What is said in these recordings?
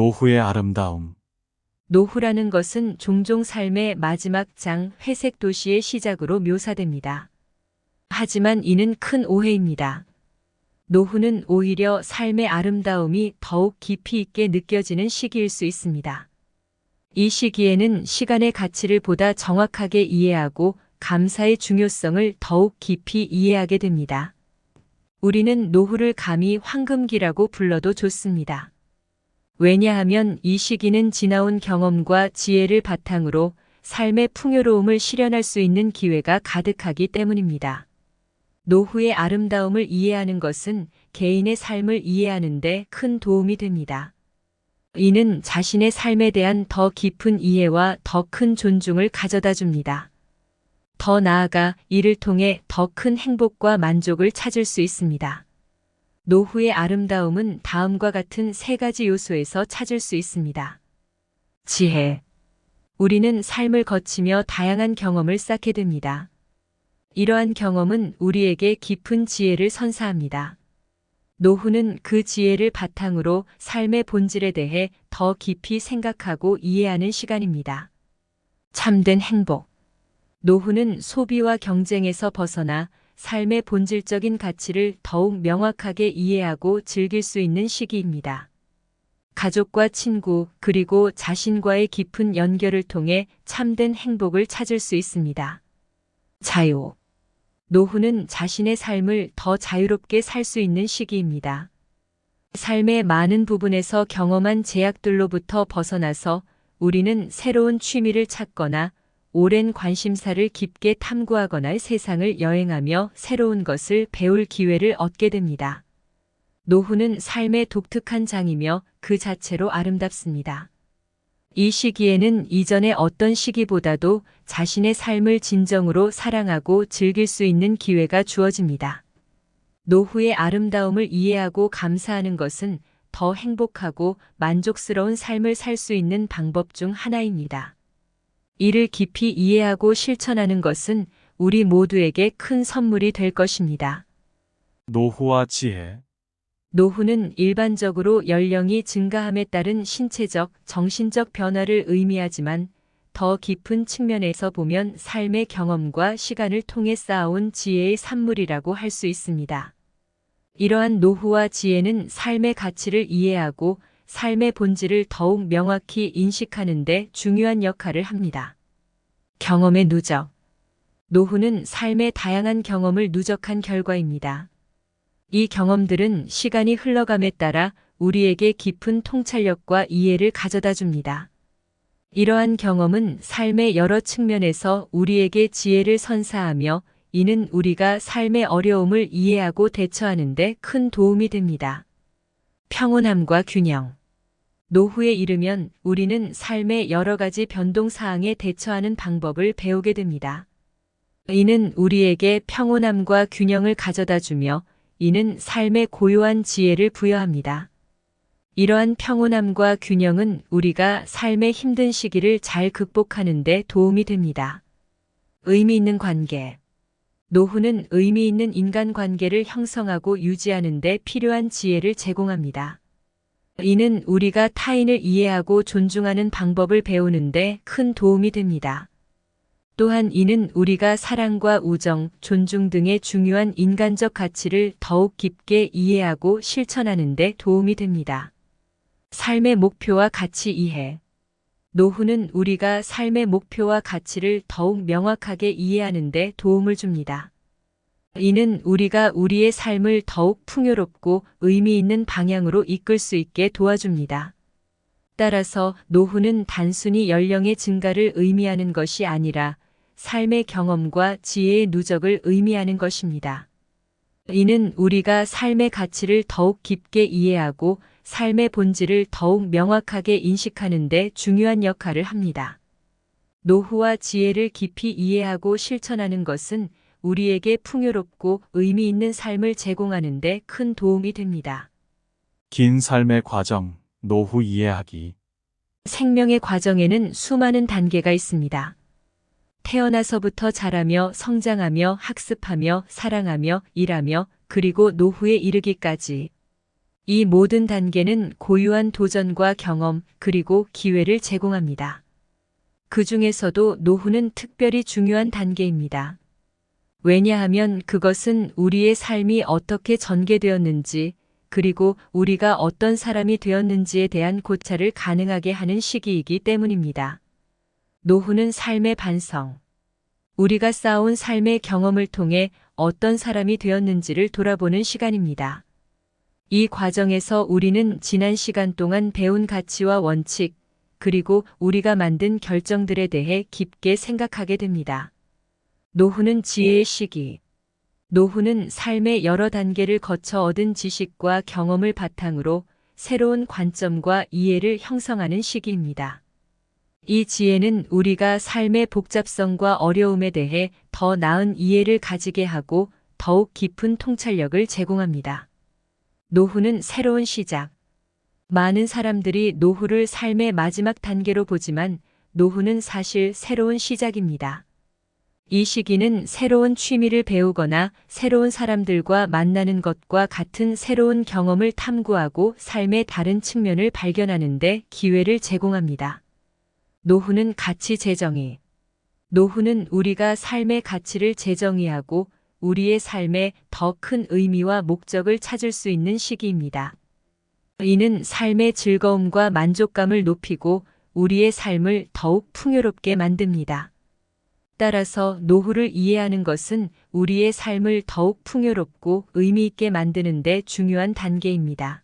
노후의 아름다움. 노후라는 것은 종종 삶의 마지막 장 회색 도시의 시작으로 묘사됩니다. 하지만 이는 큰 오해입니다. 노후는 오히려 삶의 아름다움이 더욱 깊이 있게 느껴지는 시기일 수 있습니다. 이 시기에는 시간의 가치를 보다 정확하게 이해하고 감사의 중요성을 더욱 깊이 이해하게 됩니다. 우리는 노후를 감히 황금기라고 불러도 좋습니다. 왜냐하면 이 시기는 지나온 경험과 지혜를 바탕으로 삶의 풍요로움을 실현할 수 있는 기회가 가득하기 때문입니다. 노후의 아름다움을 이해하는 것은 개인의 삶을 이해하는 데 큰 도움이 됩니다. 이는 자신의 삶에 대한 더 깊은 이해와 더 큰 존중을 가져다 줍니다. 더 나아가 이를 통해 더 큰 행복과 만족을 찾을 수 있습니다. 노후의 아름다움은 다음과 같은 세 가지 요소에서 찾을 수 있습니다. 지혜. 우리는 삶을 거치며 다양한 경험을 쌓게 됩니다. 이러한 경험은 우리에게 깊은 지혜를 선사합니다. 노후는 그 지혜를 바탕으로 삶의 본질에 대해 더 깊이 생각하고 이해하는 시간입니다. 참된 행복. 노후는 소비와 경쟁에서 벗어나 삶의 본질적인 가치를 더욱 명확하게 이해하고 즐길 수 있는 시기입니다. 가족과 친구 그리고 자신과의 깊은 연결을 통해 참된 행복을 찾을 수 있습니다. 자유. 노후는 자신의 삶을 더 자유롭게 살 수 있는 시기입니다. 삶의 많은 부분에서 경험한 제약들로부터 벗어나서 우리는 새로운 취미를 찾거나 오랜 관심사를 깊게 탐구하거나 세상을 여행하며 새로운 것을 배울 기회를 얻게 됩니다. 노후는 삶의 독특한 장이며 그 자체로 아름답습니다. 이 시기에는 이전의 어떤 시기보다도 자신의 삶을 진정으로 사랑하고 즐길 수 있는 기회가 주어집니다. 노후의 아름다움을 이해하고 감사하는 것은 더 행복하고 만족스러운 삶을 살 수 있는 방법 중 하나입니다. 이를 깊이 이해하고 실천하는 것은 우리 모두에게 큰 선물이 될 것입니다. 노후와 지혜. 노후는 일반적으로 연령이 증가함에 따른 신체적, 정신적 변화를 의미하지만 더 깊은 측면에서 보면 삶의 경험과 시간을 통해 쌓아온 지혜의 산물이라고 할 수 있습니다. 이러한 노후와 지혜는 삶의 가치를 이해하고 삶의 본질을 더욱 명확히 인식하는 데 중요한 역할을 합니다. 경험의 누적. 노후는 삶의 다양한 경험을 누적한 결과입니다. 이 경험들은 시간이 흘러감에 따라 우리에게 깊은 통찰력과 이해를 가져다 줍니다. 이러한 경험은 삶의 여러 측면에서 우리에게 지혜를 선사하며 이는 우리가 삶의 어려움을 이해하고 대처하는 데 큰 도움이 됩니다. 평온함과 균형. 노후에 이르면 우리는 삶의 여러 가지 변동 사항에 대처하는 방법을 배우게 됩니다. 이는 우리에게 평온함과 균형을 가져다 주며 이는 삶의 고요한 지혜를 부여합니다. 이러한 평온함과 균형은 우리가 삶의 힘든 시기를 잘 극복하는 데 도움이 됩니다. 의미 있는 관계. 노후는 의미 있는 인간관계를 형성하고 유지하는 데 필요한 지혜를 제공합니다. 이는 우리가 타인을 이해하고 존중하는 방법을 배우는 데 큰 도움이 됩니다. 또한 이는 우리가 사랑과 우정, 존중 등의 중요한 인간적 가치를 더욱 깊게 이해하고 실천하는 데 도움이 됩니다. 삶의 목표와 가치 이해. 노후는 우리가 삶의 목표와 가치를 더욱 명확하게 이해하는 데 도움을 줍니다. 이는 우리가 우리의 삶을 더욱 풍요롭고 의미 있는 방향으로 이끌 수 있게 도와줍니다. 따라서 노후는 단순히 연령의 증가를 의미하는 것이 아니라 삶의 경험과 지혜의 누적을 의미하는 것입니다. 이는 우리가 삶의 가치를 더욱 깊게 이해하고 삶의 본질을 더욱 명확하게 인식하는 데 중요한 역할을 합니다. 노후와 지혜를 깊이 이해하고 실천하는 것은 우리에게 풍요롭고 의미 있는 삶을 제공하는 데 큰 도움이 됩니다. 긴 삶의 과정, 노후 이해하기. 생명의 과정에는 수많은 단계가 있습니다. 태어나서부터 자라며 성장하며 학습하며 사랑하며 일하며 그리고 노후에 이르기까지. 이 모든 단계는 고유한 도전과 경험 그리고 기회를 제공합니다. 그 중에서도 노후는 특별히 중요한 단계입니다. 왜냐하면 그것은 우리의 삶이 어떻게 전개되었는지, 그리고 우리가 어떤 사람이 되었는지에 대한 고찰을 가능하게 하는 시기이기 때문입니다. 노후는 삶의 반성. 우리가 쌓아온 삶의 경험을 통해 어떤 사람이 되었는지를 돌아보는 시간입니다. 이 과정에서 우리는 지난 시간 동안 배운 가치와 원칙, 그리고 우리가 만든 결정들에 대해 깊게 생각하게 됩니다. 노후는 지혜의 시기. 노후는 삶의 여러 단계를 거쳐 얻은 지식과 경험을 바탕으로 새로운 관점과 이해를 형성하는 시기입니다. 이 지혜는 우리가 삶의 복잡성과 어려움에 대해 더 나은 이해를 가지게 하고 더욱 깊은 통찰력을 제공합니다. 노후는 새로운 시작. 많은 사람들이 노후를 삶의 마지막 단계로 보지만 노후는 사실 새로운 시작입니다. 이 시기는 새로운 취미를 배우거나 새로운 사람들과 만나는 것과 같은 새로운 경험을 탐구하고 삶의 다른 측면을 발견하는 데 기회를 제공합니다. 노후는 가치 재정의. 노후는 우리가 삶의 가치를 재정의하고 우리의 삶에 더 큰 의미와 목적을 찾을 수 있는 시기입니다. 이는 삶의 즐거움과 만족감을 높이고 우리의 삶을 더욱 풍요롭게 만듭니다. 따라서 노후를 이해하는 것은 우리의 삶을 더욱 풍요롭고 의미 있게 만드는 데 중요한 단계입니다.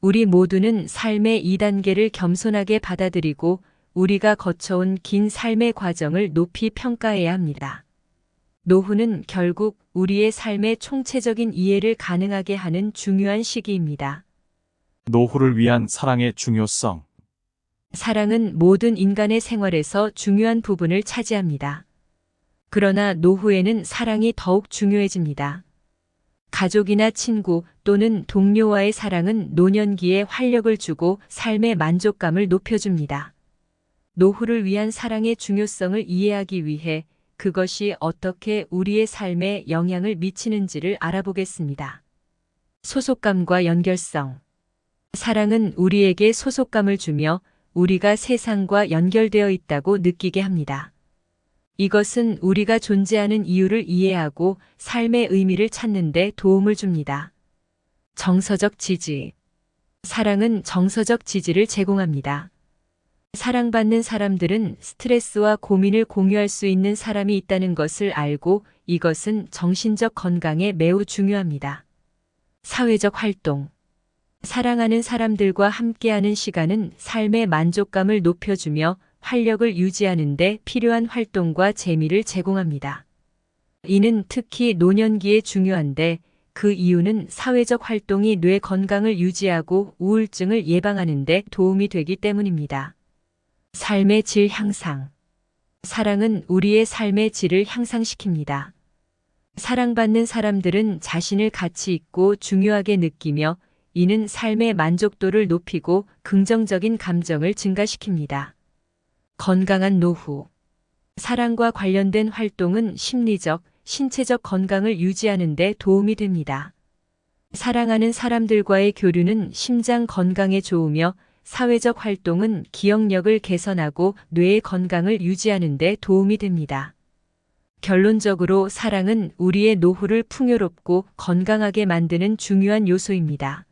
우리 모두는 삶의 이 단계를 겸손하게 받아들이고 우리가 거쳐온 긴 삶의 과정을 높이 평가해야 합니다. 노후는 결국 우리의 삶의 총체적인 이해를 가능하게 하는 중요한 시기입니다. 노후를 위한 사랑의 중요성. 사랑은 모든 인간의 생활에서 중요한 부분을 차지합니다. 그러나 노후에는 사랑이 더욱 중요해집니다. 가족이나 친구 또는 동료와의 사랑은 노년기에 활력을 주고 삶의 만족감을 높여줍니다. 노후를 위한 사랑의 중요성을 이해하기 위해 그것이 어떻게 우리의 삶에 영향을 미치는지를 알아보겠습니다. 소속감과 연결성. 사랑은 우리에게 소속감을 주며 우리가 세상과 연결되어 있다고 느끼게 합니다. 이것은 우리가 존재하는 이유를 이해하고 삶의 의미를 찾는 데 도움을 줍니다. 정서적 지지. 사랑은 정서적 지지를 제공합니다. 사랑받는 사람들은 스트레스와 고민을 공유할 수 있는 사람이 있다는 것을 알고 이것은 정신적 건강에 매우 중요합니다. 사회적 활동. 사랑하는 사람들과 함께하는 시간은 삶의 만족감을 높여주며 활력을 유지하는 데 필요한 활동과 재미를 제공합니다. 이는 특히 노년기에 중요한데 그 이유는 사회적 활동이 뇌 건강을 유지하고 우울증을 예방하는 데 도움이 되기 때문입니다. 삶의 질 향상. 사랑은 우리의 삶의 질을 향상시킵니다. 사랑받는 사람들은 자신을 가치 있고 중요하게 느끼며 이는 삶의 만족도를 높이고 긍정적인 감정을 증가시킵니다. 건강한 노후. 사랑과 관련된 활동은 심리적, 신체적 건강을 유지하는 데 도움이 됩니다. 사랑하는 사람들과의 교류는 심장 건강에 좋으며 사회적 활동은 기억력을 개선하고 뇌의 건강을 유지하는 데 도움이 됩니다. 결론적으로 사랑은 우리의 노후를 풍요롭고 건강하게 만드는 중요한 요소입니다.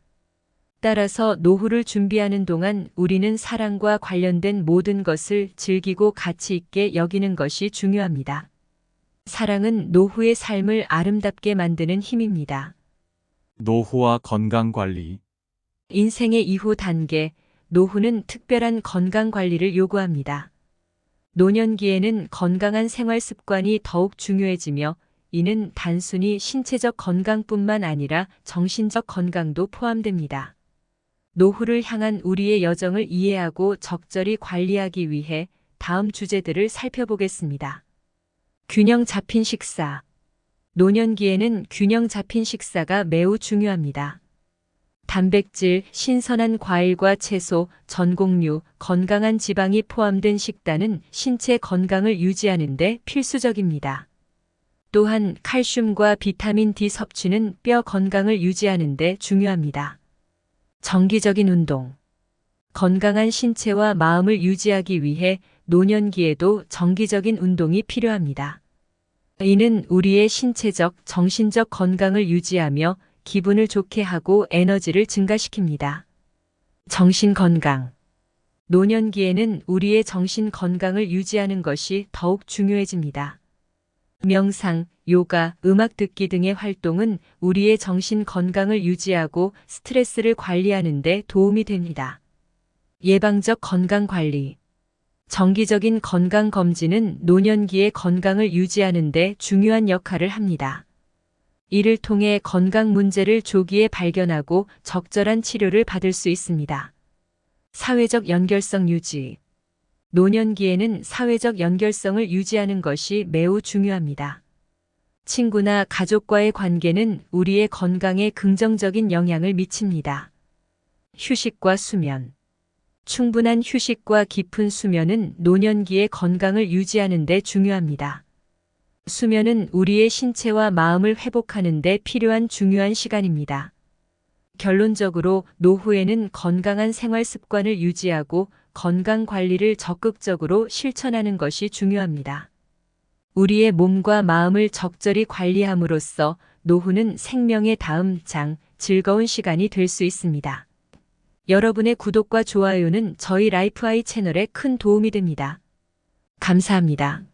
따라서 노후를 준비하는 동안 우리는 사랑과 관련된 모든 것을 즐기고 가치 있게 여기는 것이 중요합니다. 사랑은 노후의 삶을 아름답게 만드는 힘입니다. 노후와 건강 관리. 인생의 이후 단계, 노후는 특별한 건강 관리를 요구합니다. 노년기에는 건강한 생활 습관이 더욱 중요해지며 이는 단순히 신체적 건강뿐만 아니라 정신적 건강도 포함됩니다. 노후를 향한 우리의 여정을 이해하고 적절히 관리하기 위해 다음 주제들을 살펴보겠습니다. 균형 잡힌 식사. 노년기에는 균형 잡힌 식사가 매우 중요합니다. 단백질, 신선한 과일과 채소, 전곡류, 건강한 지방이 포함된 식단은 신체 건강을 유지하는 데 필수적입니다. 또한 칼슘과 비타민 D 섭취는 뼈 건강을 유지하는 데 중요합니다. 정기적인 운동. 건강한 신체와 마음을 유지하기 위해 노년기에도 정기적인 운동이 필요합니다. 이는 우리의 신체적, 정신적 건강을 유지하며 기분을 좋게 하고 에너지를 증가시킵니다. 정신 건강. 노년기에는 우리의 정신 건강을 유지하는 것이 더욱 중요해집니다. 명상, 요가, 음악 듣기 등의 활동은 우리의 정신 건강을 유지하고 스트레스를 관리하는 데 도움이 됩니다. 예방적 건강 관리. 정기적인 건강 검진은 노년기의 건강을 유지하는 데 중요한 역할을 합니다. 이를 통해 건강 문제를 조기에 발견하고 적절한 치료를 받을 수 있습니다. 사회적 연결성 유지. 노년기에는 사회적 연결성을 유지하는 것이 매우 중요합니다. 친구나 가족과의 관계는 우리의 건강에 긍정적인 영향을 미칩니다. 휴식과 수면. 충분한 휴식과 깊은 수면은 노년기의 건강을 유지하는 데 중요합니다. 수면은 우리의 신체와 마음을 회복하는 데 필요한 중요한 시간입니다. 결론적으로 노후에는 건강한 생활 습관을 유지하고 건강 관리를 적극적으로 실천하는 것이 중요합니다. 우리의 몸과 마음을 적절히 관리함으로써 노후는 생명의 다음 장, 즐거운 시간이 될 수 있습니다. 여러분의 구독과 좋아요는 저희 라이프아이 채널에 큰 도움이 됩니다. 감사합니다.